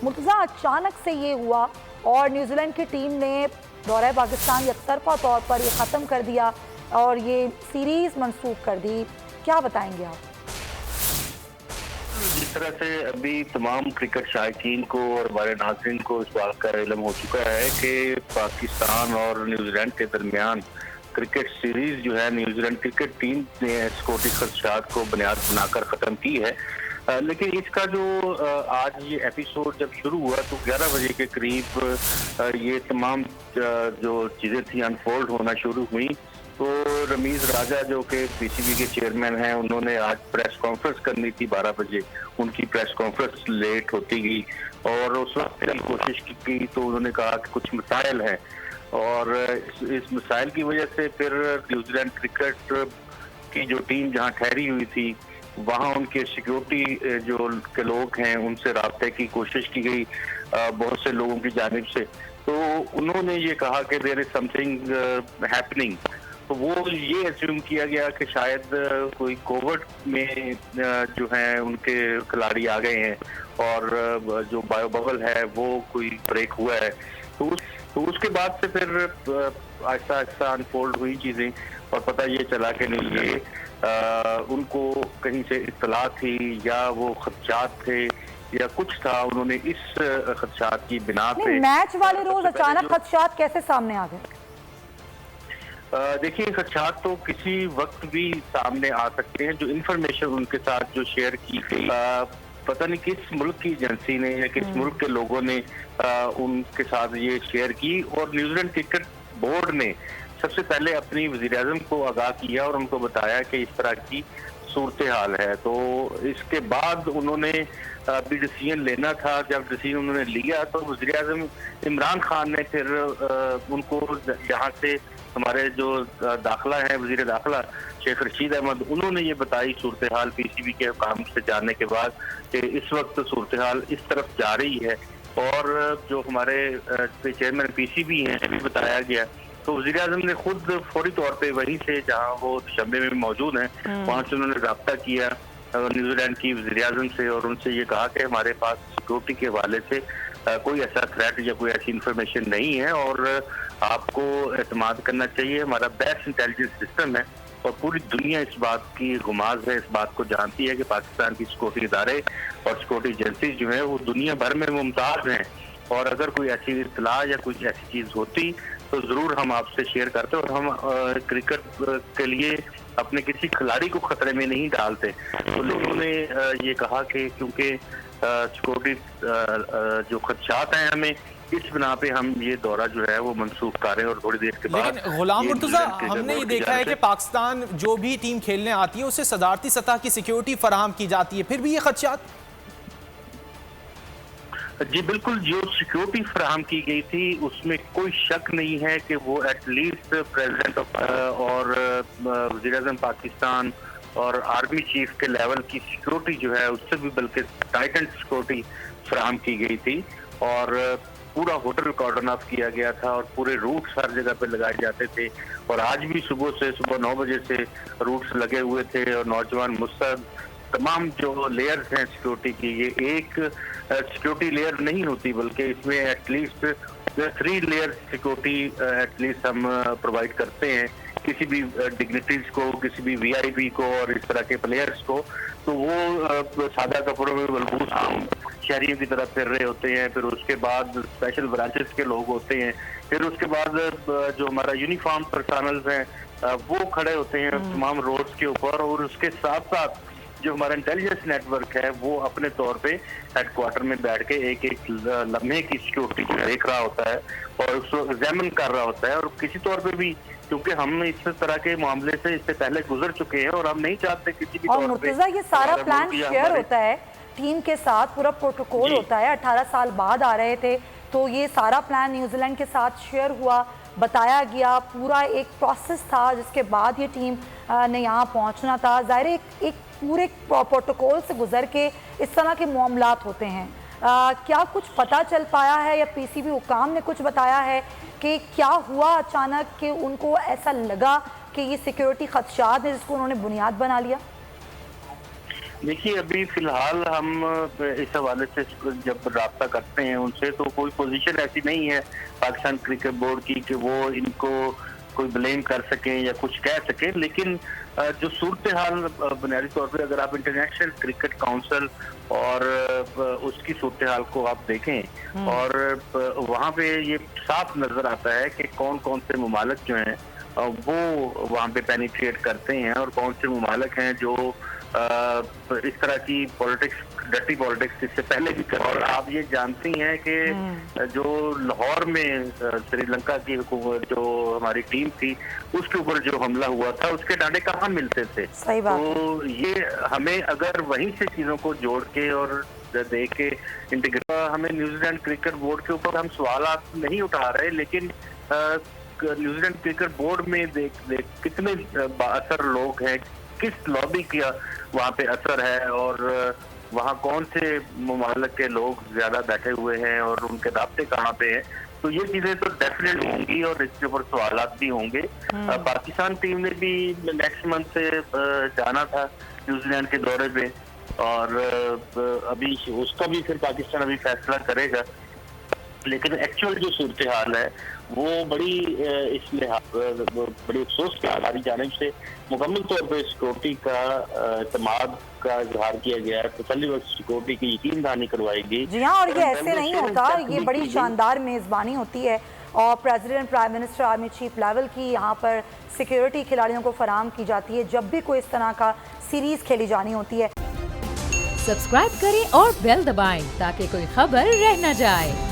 मुर्तज़ा, अचानक से ये हुआ और न्यूजीलैंड की टीम ने दौरा पाकिस्तान एकतरफा तौर पर ये ख़त्म कर दिया और ये सीरीज़ मंसूख कर दी, क्या बताएंगे आप? जिस तरह से अभी तमाम क्रिकेट शायकीन को और हमारे नाज़रीन को इस बात का इल्म हो चुका है कि पाकिस्तान और न्यूजीलैंड के दरमियान क्रिकेट सीरीज जो है न्यूजीलैंड क्रिकेट टीम ने सिक्योरिटी खदशात को बुनियाद बनाकर ख़त्म की है। लेकिन इसका जो आज ये एपिसोड जब शुरू हुआ तो 11 बजे के करीब ये तमाम जो चीज़ें थी अनफोल्ड होना शुरू हुई। तो रमीज राजा जो कि पीसीबी के चेयरमैन हैं, उन्होंने आज प्रेस कॉन्फ्रेंस करनी थी 12 बजे। उनकी प्रेस कॉन्फ्रेंस लेट होती गई और उस वक्त की कोशिश की तो उन्होंने कहा कि कुछ मसाइल हैं और इस मसाइल की वजह से फिर न्यूजीलैंड क्रिकेट की जो टीम जहां ठहरी हुई थी वहां उनके सिक्योरिटी जो के लोग हैं उनसे राब्ते की कोशिश की गई बहुत से लोगों की जानिब से। तो उन्होंने ये कहा कि देयर इज समथिंग हैपनिंग। तो वो ये एज्यूम किया गया कि शायद कोई कोविड में जो है उनके खिलाड़ी आ गए हैं और जो बायो बबल है वो कोई ब्रेक हुआ है। तो उसके बाद से फिर आहिस्ता आहिस्ता अनफोल्ड हुई चीज़ें और पता ये चला कि नहीं ये उनको कहीं से इत्तला थी या वो खदशात थे या कुछ था। उन्होंने इस खदशात की बिना पे मैच वाले रोज अचानक खदशात कैसे सामने आ गए? देखिए, खदशात तो किसी वक्त भी सामने आ सकते हैं। जो इंफॉर्मेशन उनके साथ जो शेयर की गई पता नहीं किस मुल्क की एजेंसी ने या किस मुल्क के लोगों ने उनके साथ ये शेयर की और न्यूजीलैंड क्रिकेट बोर्ड ने सबसे पहले अपनी वज़ीर-ए-आज़म को आगाह किया और उनको बताया कि इस तरह की सूरत हाल है। तो इसके बाद उन्होंने भी डिसीजन लेना था। जब डिसीजन उन्होंने लिया तो वज़ीर-ए-आज़म इमरान खान ने फिर उनको जहाँ से हमारे जो दाखिला है वज़ीर दाखिला शेख रशीद अहमद, उन्होंने ये बताई सूरत हाल पीसीबी के काम से जानने के बाद कि इस वक्त सूरत हाल इस तरफ जा रही है। और जो हमारे चेयरमैन पीसीबी हैं भी बताया गया। तो वज़ीर-ए-आज़म ने खुद फौरी तौर पे वहीं से जहां वो शंबे में मौजूद हैं वहां से उन्होंने रब्ता किया न्यूजीलैंड की वज़ीर-ए-आज़म से और उनसे ये कहा कि हमारे पास सिक्योरिटी के हवाले से कोई ऐसा थ्रेट या कोई ऐसी इंफॉर्मेशन नहीं है और आपको एतमाद करना चाहिए। हमारा बेस्ट इंटेलिजेंस सिस्टम है और पूरी दुनिया इस बात की गुमाज है, इस बात को जानती है कि पाकिस्तान की सिक्योरिटी इदारे और सिक्योरिटी एजेंसी जो है वो दुनिया भर में मुमताज़ हैं और अगर कोई ऐसी इत्तला या कोई ऐसी चीज़ होती तो ज़रूर हम आपसे शेयर करते और हम क्रिकेट के लिए अपने किसी खिलाड़ी को खतरे में नहीं डालते। तो लोगों ने ये कहा कि क्योंकि सिक्योरिटी जो खदशात हैं हमें इस बिना पे हम ये दौरा जो है वो मनसूख कर रहे हैं और थोड़ी देर के बाद। लेकिन गुलाम मुर्तज़ा, हमने ये देखा है कि पाकिस्तान जो भी टीम खेलने आती है उसे सदारती सतह की सिक्योरिटी फराहम की जाती है, फिर भी ये खदशात। जी बिल्कुल, जो सिक्योरिटी फराहम की गई थी उसमें कोई शक नहीं है कि वो एटलीस्ट प्रेसिडेंट और वज़ीर-ए-आज़म पाकिस्तान और आर्मी चीफ के लेवल की सिक्योरिटी जो है उससे भी बल्कि टाइटन सिक्योरिटी फराहम की गई थी और पूरा होटल कॉर्डन ऑफ किया गया था और पूरे रूट्स हर जगह पे लगाए जाते थे। और आज भी सुबह 9 बजे से रूट्स लगे हुए थे और नौजवान मुस्तैद तमाम जो लेयर्स हैं सिक्योरिटी की, ये एक सिक्योरिटी लेयर नहीं होती बल्कि इसमें एटलीस्ट 3 लेयर सिक्योरिटी एटलीस्ट हम प्रोवाइड करते हैं किसी भी डिग्निटीज को, किसी भी वीआईपी को और इस तरह के प्लेयर्स को। तो वो सादा कपड़ों में बलबूस शहरियों की तरफ फिर रहे होते हैं। फिर उसके बाद स्पेशल ब्रांचेस के लोग होते हैं। फिर उसके बाद जो हमारा यूनिफॉर्म पर्सनल्स हैं वो खड़े होते हैं तमाम रोड्स के ऊपर और उसके साथ साथ जो हमारा इंटेलिजेंस नेटवर्क है वो अपने तौर पे हेडक्वार्टर में बैठ के एक एक लम्हे की सिक्योरिटी को देख रहा होता है और उसको एग्जामिन कर रहा होता है। और किसी तौर पे भी क्योंकि हम इस तरह के मामले से इससे पहले गुजर चुके हैं और हम नहीं चाहते किसी भी और मुर्तज़ा ये सारा प्लान शेयर होता है टीम के साथ, पूरा प्रोटोकॉल होता है। 18 साल बाद आ रहे थे तो ये सारा प्लान न्यूजीलैंड के साथ शेयर हुआ, बताया गया, पूरा एक प्रोसेस था जिसके बाद ये टीम ने यहाँ पहुँचना था। ज़ाहिर एक पूरे प्रोटोकॉल से गुजर के इस तरह के मामलात होते हैं। क्या कुछ पता चल पाया है या पीसीबी हुकाम ने कुछ बताया है कि क्या हुआ अचानक कि उनको ऐसा लगा कि ये सिक्योरिटी खदशात है जिसको उन्होंने बुनियाद बना लिया? देखिए, अभी फिलहाल हम इस हवाले से जब राब्ता करते हैं उनसे, तो कोई पोजीशन ऐसी नहीं है पाकिस्तान क्रिकेट बोर्ड की कि वो इनको कोई ब्लेम कर सकें या कुछ कह सकें। लेकिन जो सूरत हाल बुनियादी तौर पे, अगर आप इंटरनेशनल क्रिकेट काउंसिल और उसकी सूरत हाल को आप देखें और वहाँ पे ये साफ नजर आता है कि कौन कौन से ममालिक जो हैं वो वहाँ पे पेनिट्रेट करते हैं और कौन से ममालिक हैं जो इस तरह की पॉलिटिक्स, डर्टी पॉलिटिक्स इससे पहले भी कर। और आप ये जानती हैं कि जो लाहौर में श्रीलंका की हुकूमत, जो हमारी टीम थी, उसके ऊपर जो हमला हुआ था, उसके डांडे कहाँ मिलते थे। सही बात। तो ये हमें अगर वहीं से चीजों को जोड़ के और देख के इंटीग्रेट, हमें न्यूजीलैंड क्रिकेट बोर्ड के ऊपर हम सवाल नहीं उठा रहे, लेकिन न्यूजीलैंड क्रिकेट बोर्ड में देख कितने बाअसर लोग हैं, किस लॉबी का वहाँ पे असर है और वहाँ कौन से ममालिक के लोग ज्यादा बैठे हुए हैं और उनके राब्ते कहाँ पे हैं। तो ये चीजें तो डेफिनेट होंगी और इसके ऊपर सवालात भी होंगे। पाकिस्तान टीम ने भी नेक्स्ट मंथ से जाना था न्यूजीलैंड के दौरे पे और अभी उसका भी फिर पाकिस्तान अभी फैसला करेगा। लेकिन एक्चुअल जो सूरत हाल है वो बड़ी इसमें बड़ी अफसोस की हमारी जानिब से मुकम्मल तौर पर सिक्योरिटी का एतमाद का इजहार किया गया है, तसल्ली बख्श सिक्योरिटी की यकीन दहानी करवाई गई। जी हाँ, और ये ऐसे नहीं होता, ये बड़ी शानदार मेज़बानी होती है और president, prime minister, army chief level की यहाँ पर सिक्योरिटी खिलाड़ियों को फराहम की जाती है जब भी कोई इस तरह का सीरीज खेली जानी होती है। सब्सक्राइब करें और बेल दबाएं ताकि कोई खबर रह न जाए।